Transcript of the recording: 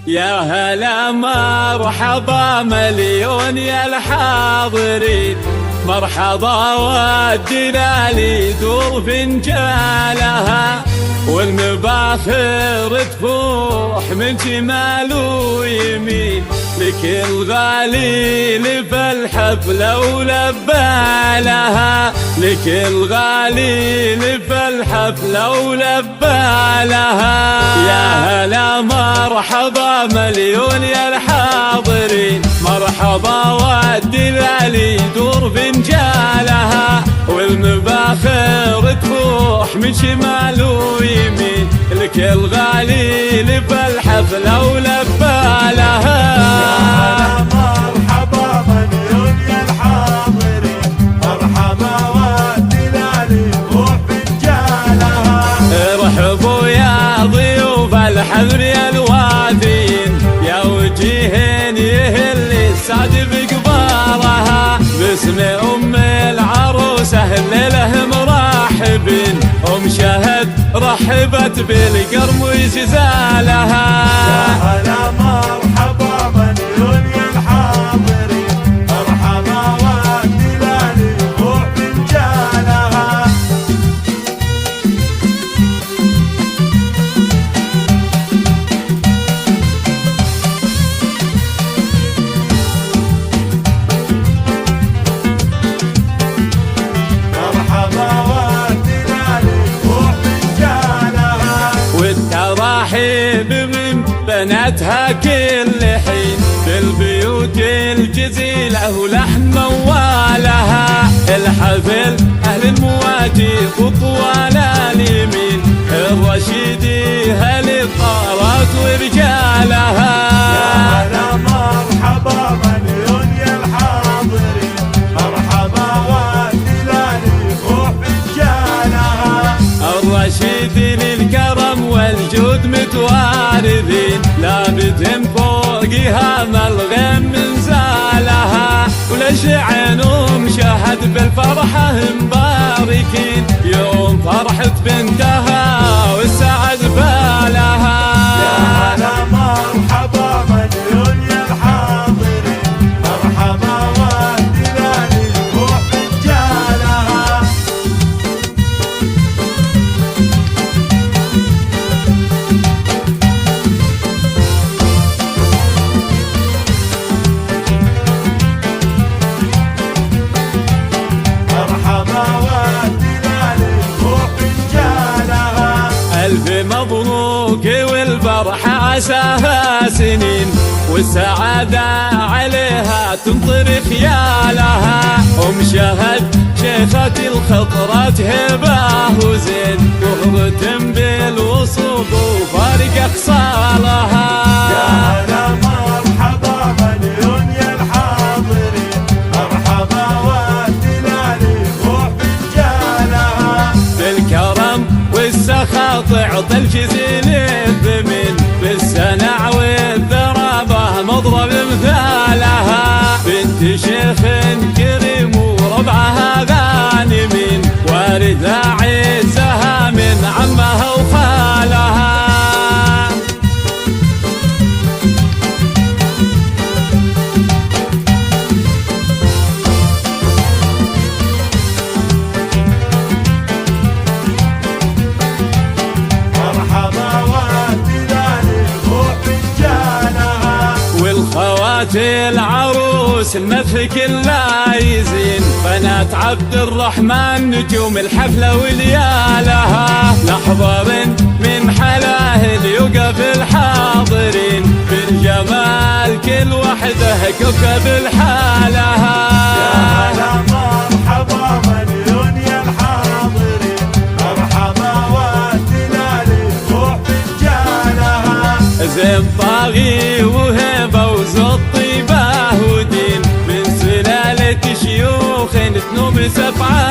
يا هلا مرحبا مليون يا الحاضرين، مرحبا والدلال يدور فنجالها، والمباخر تفوح من شمال ويمين، لكل غالي لفى الحفلة ولبالها، لكل غالي لفى الحفلة ولبالها. يا هلا مرحبا مليون يا الحاضرين، مرحبا والدلال يدور فنجالها، والمباخر تفوح من شمال ويمين، لكل غالي لفى الحفلة ولبالها. الحذر يا الواثين، يا وجيهين يهل السعد بقبارها، باسم ام العروسه لله مرحبين، ام شهد رحبت بالقرم وجزالها. يا هلا مرحبا مليون يا الحاضرين، مرحبا والدلال يفوح فنجالها. والتراحيب من بناتها كل حين، في البيوت الجزيلة ولحن موالها، الحفل أهل المواجي وطوال اليمين، الرشيدي هل الطارات ورجالها. يا هلا مرحبا مليون يا الحاضرين، مرحبا والدلال يفوح فنجالها، الرشيدي للكرم والجود متوارثين، لابدهم فوقها ما الغيم من زالها، ولشعنهم شهد بالفرحة مباركين، يوم فرحة بنتها والسعد بالها. يا هلا مرحبا مليون يا الحاضرين، مرحبا والدلال يفوح فنجالها. ألف مبروك والفرحة عساها سنين، والسعادة عليها تمطر خيالها، أم شهد شيخة الخطرات هبة وزين، وهرة بالوصوف وفارق أخصالها. يا هلا مرحبا مليون يا الحاضرين، مرحبا والدلال يفوح فنجالها، بالكرم والسخاء تعطي الجزيل الثمين، بالسنع والذرابة مضرب مثالها، بنت شيخ كريم وربعها غانمين، واردة عزها من عمها وخالها. والخوات العروس المفك اللايزين، بنات عبد الرحمن نجوم الحفلة وليالها، نحضر من حلاهل يوقف الحاضرين، بالجمال كل وحده كوكب لحالها. يا هلا مرحبا مليون يا الحاضرين، مرحبا والدلال يفوح فنجالها، زين طاغي وهبة وزود طيبة ودين، من سلالة شيوخ تنوب سبعة